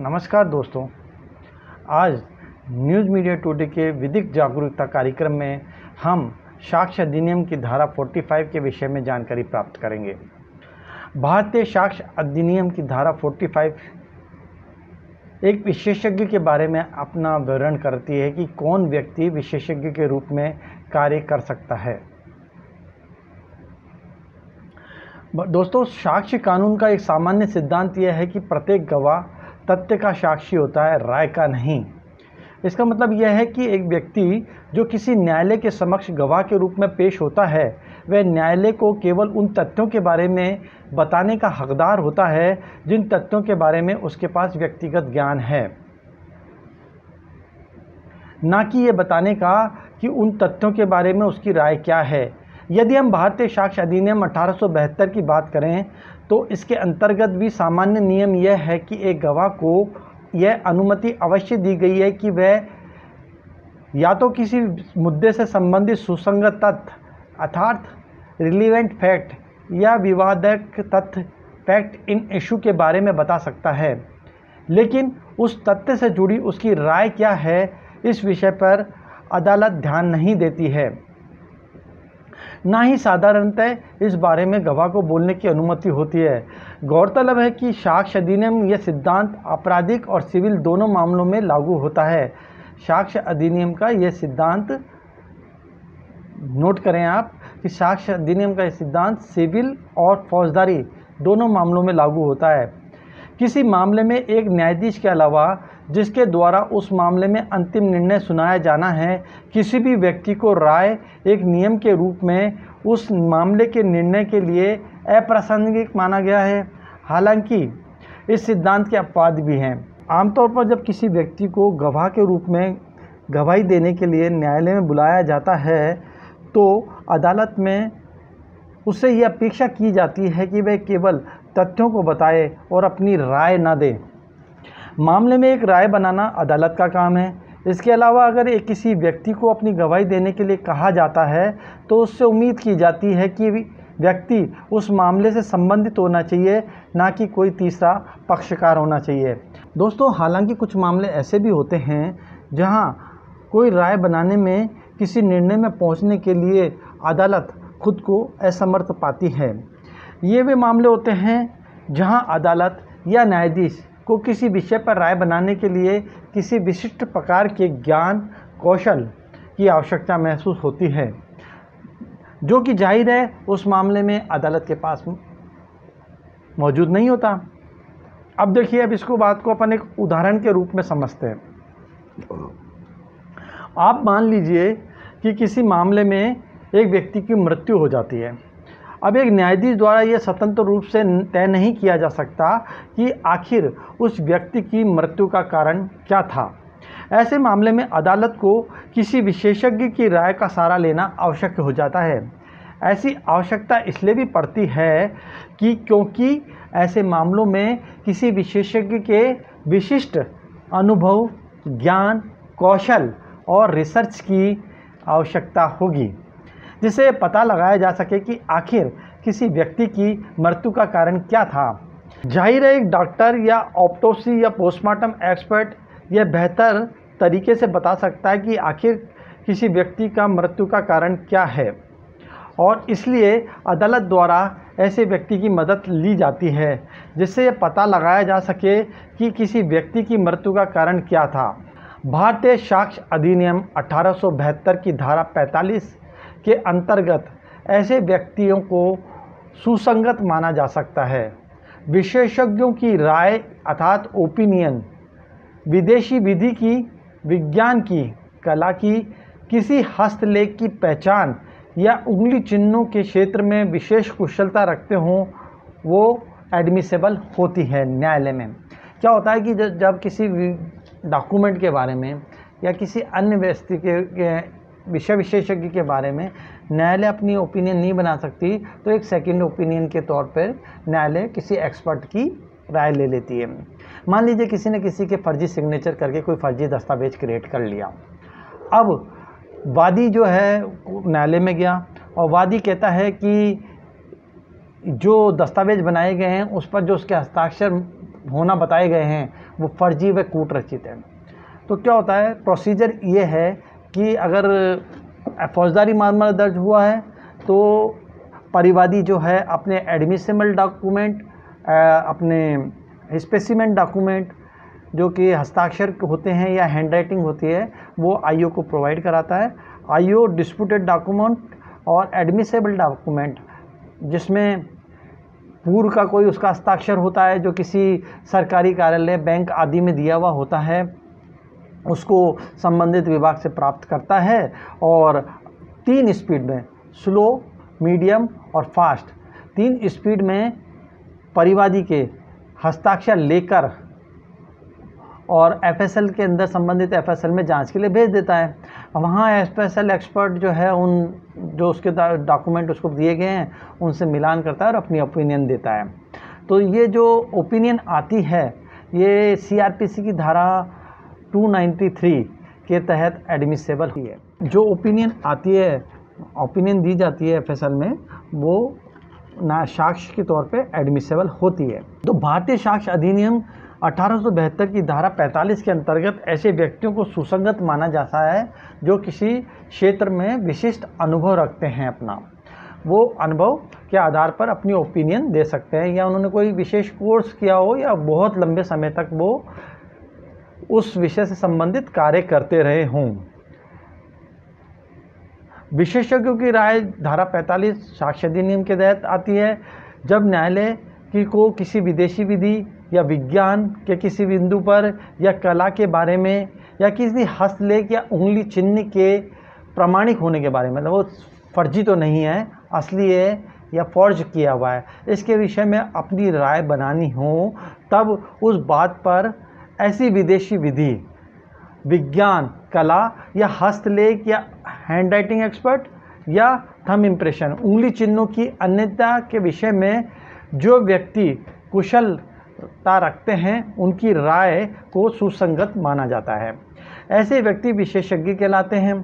नमस्कार दोस्तों, आज न्यूज़ मीडिया टुडे के विधिक जागरूकता कार्यक्रम में हम साक्ष्य अधिनियम की धारा 45 के विषय में जानकारी प्राप्त करेंगे। भारतीय साक्ष्य अधिनियम की धारा 45 एक विशेषज्ञ के बारे में अपना विवरण करती है कि कौन व्यक्ति विशेषज्ञ के रूप में कार्य कर सकता है। दोस्तों, साक्ष्य कानून का एक सामान्य सिद्धांत यह है कि प्रत्येक गवाह तथ्य का साक्षी होता है, राय का नहीं। इसका मतलब यह है कि एक व्यक्ति जो किसी न्यायालय के समक्ष गवाह के रूप में पेश होता है, वह न्यायालय को केवल उन तथ्यों के बारे में बताने का हकदार होता है जिन तथ्यों के बारे में उसके पास व्यक्तिगत ज्ञान है, ना कि ये बताने का कि उन तथ्यों के बारे में उसकी राय क्या है। यदि हम भारतीय साक्ष्य अधिनियम 1872 की बात करें तो इसके अंतर्गत भी सामान्य नियम यह है कि एक गवाह को यह अनुमति अवश्य दी गई है कि वह या तो किसी मुद्दे से संबंधित सुसंगत तथ्य अर्थात रिलीवेंट फैक्ट या विवादक तथ्य फैक्ट इन इशू के बारे में बता सकता है, लेकिन उस तथ्य से जुड़ी उसकी राय क्या है इस विषय पर अदालत ध्यान नहीं देती है। ना ही साधारणतः इस बारे में गवाह को बोलने की अनुमति होती है। गौरतलब है कि साक्ष्य अधिनियम यह सिद्धांत आपराधिक और सिविल दोनों मामलों में लागू होता है। साक्ष्य अधिनियम का यह सिद्धांत नोट करें आप कि साक्ष्य अधिनियम का यह सिद्धांत सिविल और फौजदारी दोनों मामलों में लागू होता है। किसी मामले में एक न्यायाधीश के अलावा जिसके द्वारा उस मामले में अंतिम निर्णय सुनाया जाना है, किसी भी व्यक्ति को राय एक नियम के रूप में उस मामले के निर्णय के लिए अप्रासंगिक माना गया है। हालांकि इस सिद्धांत के अपवाद भी हैं। आमतौर पर जब किसी व्यक्ति को गवाह के रूप में गवाही देने के लिए न्यायालय में बुलाया जाता है तो अदालत में उससे यह अपेक्षा की जाती है कि वह केवल तथ्यों को बताए और अपनी राय न दे। मामले में एक राय बनाना अदालत का काम है। इसके अलावा अगर एक किसी व्यक्ति को अपनी गवाही देने के लिए कहा जाता है तो उससे उम्मीद की जाती है कि व्यक्ति उस मामले से संबंधित होना चाहिए, ना कि कोई तीसरा पक्षकार होना चाहिए। दोस्तों, हालांकि कुछ मामले ऐसे भी होते हैं जहां कोई राय बनाने में किसी निर्णय में पहुंचने के लिए अदालत खुद को असमर्थ पाती है। ये वे मामले होते हैं जहां अदालत या न्यायाधीश को किसी विषय पर राय बनाने के लिए किसी विशिष्ट प्रकार के ज्ञान कौशल की आवश्यकता महसूस होती है, जो कि जाहिर है उस मामले में अदालत के पास मौजूद नहीं होता। अब देखिए, अब इसको बात को अपन एक उदाहरण के रूप में समझते हैं। आप मान लीजिए कि किसी मामले में एक व्यक्ति की मृत्यु हो जाती है। अब एक न्यायाधीश द्वारा यह स्वतंत्र रूप से तय नहीं किया जा सकता कि आखिर उस व्यक्ति की मृत्यु का कारण क्या था। ऐसे मामले में अदालत को किसी विशेषज्ञ की राय का सहारा लेना आवश्यक हो जाता है। ऐसी आवश्यकता इसलिए भी पड़ती है कि क्योंकि ऐसे मामलों में किसी विशेषज्ञ के विशिष्ट अनुभव, ज्ञान, कौशल और रिसर्च की आवश्यकता होगी, जिससे पता लगाया जा सके कि आखिर किसी व्यक्ति की मृत्यु का कारण क्या था। जाहिर है एक डॉक्टर या ऑटोप्सी या पोस्टमार्टम एक्सपर्ट यह बेहतर तरीके से बता सकता है कि आखिर किसी व्यक्ति का मृत्यु का कारण क्या है, और इसलिए अदालत द्वारा ऐसे व्यक्ति की मदद ली जाती है जिससे यह पता लगाया जा सके कि किसी व्यक्ति की मृत्यु का कारण क्या था। भारतीय साक्ष्य अधिनियम 1872 की धारा 45 के अंतर्गत ऐसे व्यक्तियों को सुसंगत माना जा सकता है। विशेषज्ञों की राय अर्थात ओपिनियन विदेशी विधि की, विज्ञान की, कला की, किसी हस्तलेख की पहचान या उंगली चिन्हों के क्षेत्र में विशेष कुशलता रखते हों, वो एडमिसेबल होती है। न्यायालय में क्या होता है कि जब किसी डॉक्यूमेंट के बारे में या किसी अन्य व्यक्ति के विषय विशेषज्ञ के बारे में न्यायालय अपनी ओपिनियन नहीं बना सकती, तो एक सेकंड ओपिनियन के तौर पर न्यायालय किसी एक्सपर्ट की राय ले लेती है। मान लीजिए किसी ने किसी के फर्जी सिग्नेचर करके कोई फर्जी दस्तावेज क्रिएट कर लिया। अब वादी जो है न्यायालय में गया और वादी कहता है कि जो दस्तावेज बनाए गए हैं उस पर जो उसके हस्ताक्षर होना बताए गए हैं वो फर्जी व कूटरचित है। तो क्या होता है, प्रोसीजर ये है कि अगर फौजदारी मामला दर्ज हुआ है तो परिवादी जो है अपने एडमिसिबल डॉक्यूमेंट, अपने स्पेसिमेन डॉक्यूमेंट जो कि हस्ताक्षर होते हैं या हैंडराइटिंग होती है वो आईओ को प्रोवाइड कराता है। आईओ डिस्प्यूटेड डॉक्यूमेंट और एडमिसेबल डॉक्यूमेंट जिसमें पूर्व का कोई उसका हस्ताक्षर होता है जो किसी सरकारी कार्यालय, बैंक आदि में दिया हुआ होता है, उसको संबंधित विभाग से प्राप्त करता है। और 3 स्पीड में, स्लो, मीडियम और फास्ट, 3 स्पीड में परिवादी के हस्ताक्षर लेकर और एफएसएल के अंदर संबंधित एफएसएल में जांच के लिए भेज देता है। वहाँ एफएसएल एक्सपर्ट जो है उन जो उसके डॉक्यूमेंट उसको दिए गए हैं उनसे मिलान करता है और अपनी ओपिनियन देता है। तो ये जो ओपिनियन आती है ये सीआरपीसी की धारा 293 के तहत एडमिसेबल ही है। जो ओपिनियन आती है, ओपिनियन दी जाती है एफएसएल में, वो ना साक्ष्य के तौर पे एडमिसेबल होती है। तो भारतीय साक्ष्य अधिनियम 1872 की धारा 45 के अंतर्गत ऐसे व्यक्तियों को सुसंगत माना जाता है जो किसी क्षेत्र में विशिष्ट अनुभव रखते हैं। अपना वो अनुभव के आधार पर अपनी ओपिनियन दे सकते हैं, या उन्होंने कोई विशेष कोर्स किया हो या बहुत लंबे समय तक वो उस विषय से संबंधित कार्य करते रहे हों। विशेषज्ञों की राय धारा 45 साक्ष्य अधिनियम के तहत आती है जब न्यायालय को किसी विदेशी विधि या विज्ञान के किसी बिंदु पर या कला के बारे में या किसी हस्तलेख या उंगली चिन्ह के प्रामाणिक होने के बारे में, मतलब वो फर्जी तो नहीं है, असली है या फॉर्ज किया हुआ है, इसके विषय में अपनी राय बनानी हो, तब उस बात पर ऐसी विदेशी विधि, विज्ञान, कला या हस्तलेख या हैंडराइटिंग एक्सपर्ट या थंब इम्प्रेशन, उंगली चिन्हों की अन्यता के विषय में जो व्यक्ति कुशलता रखते हैं उनकी राय को सुसंगत माना जाता है। ऐसे व्यक्ति विशेषज्ञ कहलाते हैं।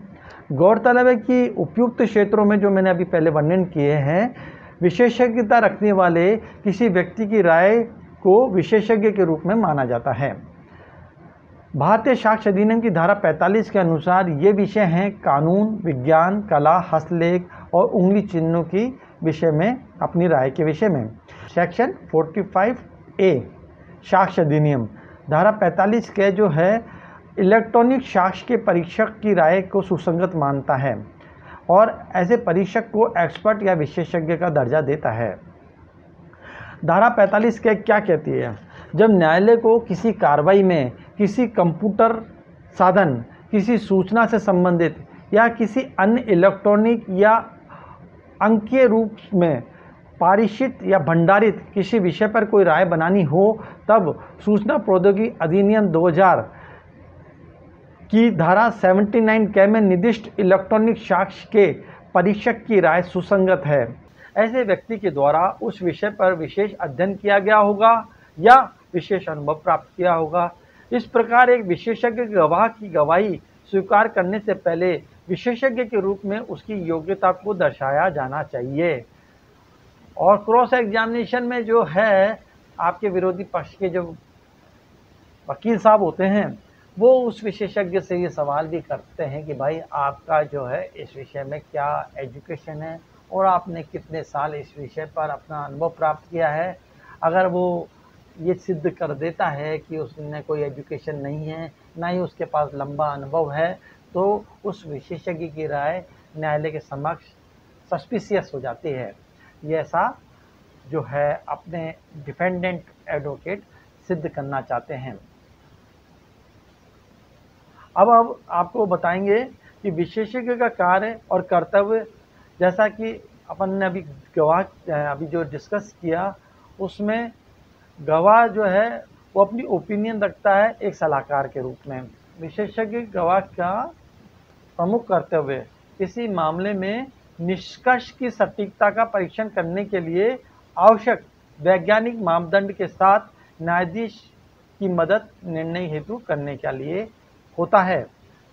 गौरतलब है कि उपयुक्त क्षेत्रों में जो मैंने अभी पहले वर्णन किए हैं, विशेषज्ञता रखने वाले किसी व्यक्ति की राय को विशेषज्ञ के रूप में माना जाता है। भारतीय साक्ष्य अधिनियम की धारा 45 के अनुसार ये विषय हैं कानून, विज्ञान, कला, हस्तलेख और उंगली चिन्हों की विषय में अपनी राय के विषय में। सेक्शन 45A साक्ष्य अधिनियम धारा 45 के जो है इलेक्ट्रॉनिक साक्ष्य के परीक्षक की राय को सुसंगत मानता है और ऐसे परीक्षक को एक्सपर्ट या विशेषज्ञ का दर्जा देता है। धारा 45 के क्या कहती है? जब न्यायालय को किसी कार्रवाई में किसी कंप्यूटर साधन, किसी सूचना से संबंधित या किसी अन्य इलेक्ट्रॉनिक या अंकीय रूप में पारिषित या भंडारित किसी विषय पर कोई राय बनानी हो, तब सूचना प्रौद्योगिकी अधिनियम 2000 की धारा 79 के में निर्दिष्ट इलेक्ट्रॉनिक साक्ष्य के परीक्षक की राय सुसंगत है। ऐसे व्यक्ति के द्वारा उस विषय पर विशेष अध्ययन किया गया होगा या विशेष अनुभव प्राप्त किया होगा। इस प्रकार एक विशेषज्ञ गवाह की गवाही स्वीकार करने से पहले विशेषज्ञ के रूप में उसकी योग्यता को दर्शाया जाना चाहिए। और क्रॉस एग्जामिनेशन में जो है आपके विरोधी पक्ष के जो वकील साहब होते हैं वो उस विशेषज्ञ से ये सवाल भी करते हैं कि भाई आपका जो है इस विषय में क्या एजुकेशन है और आपने कितने साल इस विषय पर अपना अनुभव प्राप्त किया है। अगर वो ये सिद्ध कर देता है कि उसने कोई एजुकेशन नहीं है, ना ही उसके पास लंबा अनुभव है, तो उस विशेषज्ञ की राय न्यायालय के समक्ष सस्पिशियस हो जाती है। ये ऐसा जो है अपने डिफेंडेंट एडवोकेट सिद्ध करना चाहते हैं। अब आपको बताएंगे कि विशेषज्ञ का कार्य और कर्तव्य, जैसा कि अपन ने अभी जो डिस्कस किया उसमें गवाह जो है वो अपनी ओपिनियन रखता है एक सलाहकार के रूप में। विशेषज्ञ गवाह का प्रमुख कर्तव्य किसी मामले में निष्कर्ष की सटीकता का परीक्षण करने के लिए आवश्यक वैज्ञानिक मापदंड के साथ न्यायाधीश की मदद निर्णय हेतु करने के लिए होता है,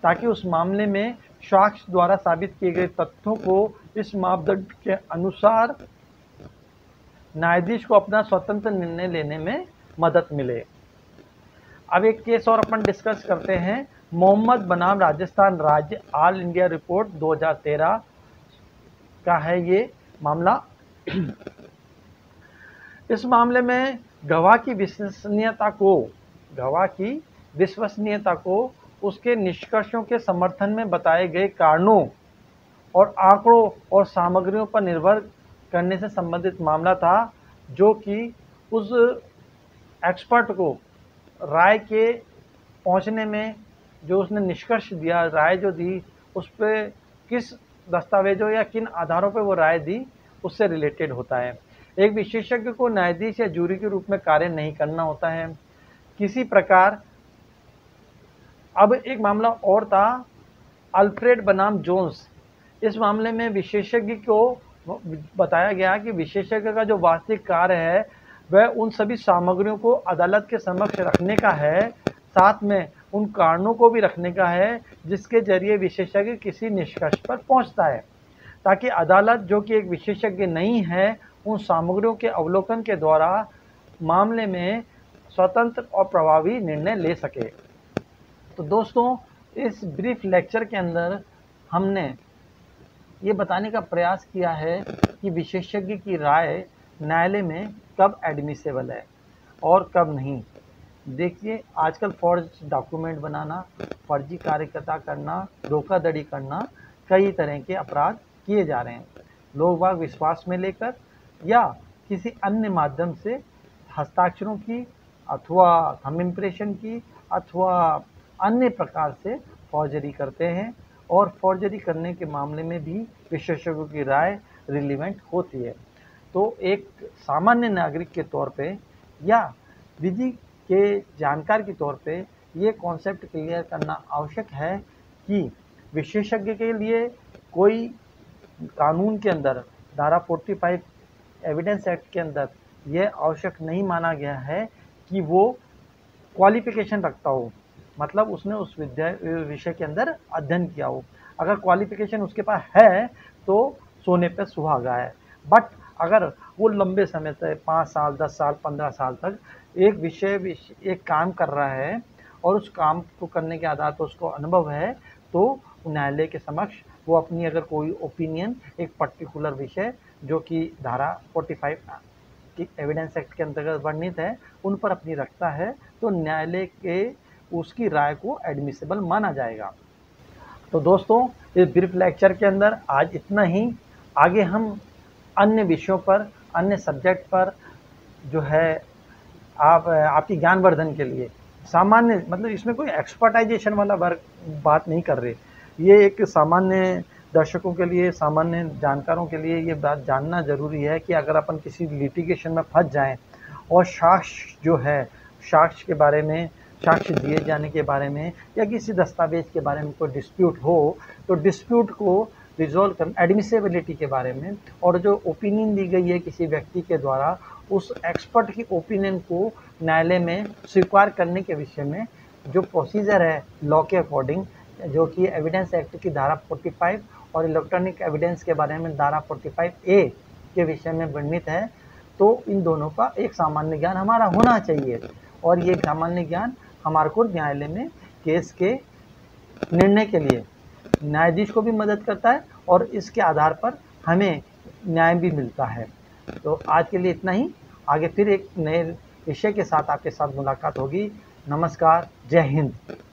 ताकि उस मामले में साक्ष्य द्वारा साबित किए गए तथ्यों को इस मापदंड के अनुसार न्यायाधीश को अपना स्वतंत्र निर्णय लेने में मदद मिले। अब एक केस और अपन डिस्कस करते हैं, मोहम्मद बनाम राजस्थान राज्य ऑल इंडिया रिपोर्ट 2013 का है ये मामला। इस मामले में गवाह की विश्वसनीयता को उसके निष्कर्षों के समर्थन में बताए गए कारणों और आंकड़ों और सामग्रियों पर निर्भर करने से संबंधित मामला था, जो कि उस एक्सपर्ट को राय के पहुंचने में जो उसने निष्कर्ष दिया, राय जो दी, उस पर किस दस्तावेजों या किन आधारों पर वो राय दी, उससे रिलेटेड होता है। एक विशेषज्ञ को न्यायाधीश या जूरी के रूप में कार्य नहीं करना होता है किसी प्रकार। अब एक मामला और था, अल्फ्रेड बनाम जोन्स। इस मामले में विशेषज्ञ को बताया गया कि विशेषज्ञ का जो वास्तविक कार्य है वह उन सभी सामग्रियों को अदालत के समक्ष रखने का है, साथ में उन कारणों को भी रखने का है जिसके जरिए विशेषज्ञ किसी निष्कर्ष पर पहुंचता है, ताकि अदालत, जो कि एक विशेषज्ञ नहीं है, उन सामग्रियों के अवलोकन के द्वारा मामले में स्वतंत्र और प्रभावी निर्णय ले सके। तो दोस्तों, इस ब्रीफ लेक्चर के अंदर हमने ये बताने का प्रयास किया है कि विशेषज्ञ की राय न्यायालय में कब एडमिसेबल है और कब नहीं। देखिए, आजकल फॉर्ज डॉक्यूमेंट बनाना, फर्जी कार्यकर्ता करना, धोखाधड़ी करना, कई तरह के अपराध किए जा रहे हैं। लोग बाग विश्वास में लेकर या किसी अन्य माध्यम से हस्ताक्षरों की अथवा थंब इम्प्रेशन की अथवा अन्य प्रकार से फॉर्जरी करते हैं, और फॉर्जरी करने के मामले में भी विशेषज्ञों की राय रिलीवेंट होती है। तो एक सामान्य नागरिक के तौर पे या विधि के जानकार के तौर पे ये कॉन्सेप्ट क्लियर करना आवश्यक है कि विशेषज्ञ के लिए कोई कानून के अंदर धारा 45 एविडेंस एक्ट के अंदर यह आवश्यक नहीं माना गया है कि वो क्वालिफिकेशन रखता हो, मतलब उसने उस विषय के अंदर अध्ययन किया हो। अगर क्वालिफिकेशन उसके पास है तो सोने पे सुहागा है, बट अगर वो लंबे समय से 5 साल 10 साल 15 साल तक एक काम कर रहा है और उस काम को करने के आधार पर उसको अनुभव है, तो न्यायालय के समक्ष वो अपनी अगर कोई ओपिनियन एक पर्टिकुलर विषय जो कि धारा 45 की एविडेंस एक्ट के अंतर्गत वर्णित है उन पर अपनी रखता है, तो न्यायालय के उसकी राय को एडमिसेबल माना जाएगा। तो दोस्तों, इस ब्रीफ लेक्चर के अंदर आज इतना ही। आगे हम अन्य विषयों पर, अन्य सब्जेक्ट पर जो है आपकी ज्ञानवर्धन के लिए सामान्य, मतलब इसमें कोई एक्सपर्टाइजेशन वाला वर्क बात नहीं कर रहे, ये एक सामान्य दर्शकों के लिए, सामान्य जानकारों के लिए ये बात जानना ज़रूरी है कि अगर अपन किसी लिटिगेशन में फंस जाएं और साक्ष्य जो है, साक्ष्य के बारे में, साक्ष्य दिए जाने के बारे में या किसी दस्तावेज के बारे में कोई डिस्प्यूट हो, तो डिस्प्यूट को रिजॉल्व करना, एडमिसेबिलिटी के बारे में, और जो ओपिनियन दी गई है किसी व्यक्ति के द्वारा, उस एक्सपर्ट की ओपिनियन को न्यायालय में स्वीकार करने के विषय में जो प्रोसीजर है लॉ के अकॉर्डिंग, जो कि एविडेंस एक्ट की धारा 45 और इलेक्ट्रॉनिक एविडेंस के बारे में धारा 45A के विषय में वर्णित है, तो इन दोनों का एक सामान्य ज्ञान हमारा होना चाहिए, और ये सामान्य ज्ञान हमारे को न्यायालय में केस के निर्णय के लिए न्यायाधीश को भी मदद करता है और इसके आधार पर हमें न्याय भी मिलता है। तो आज के लिए इतना ही। आगे फिर एक नए विषय के साथ आपके साथ मुलाकात होगी। नमस्कार, जय हिंद।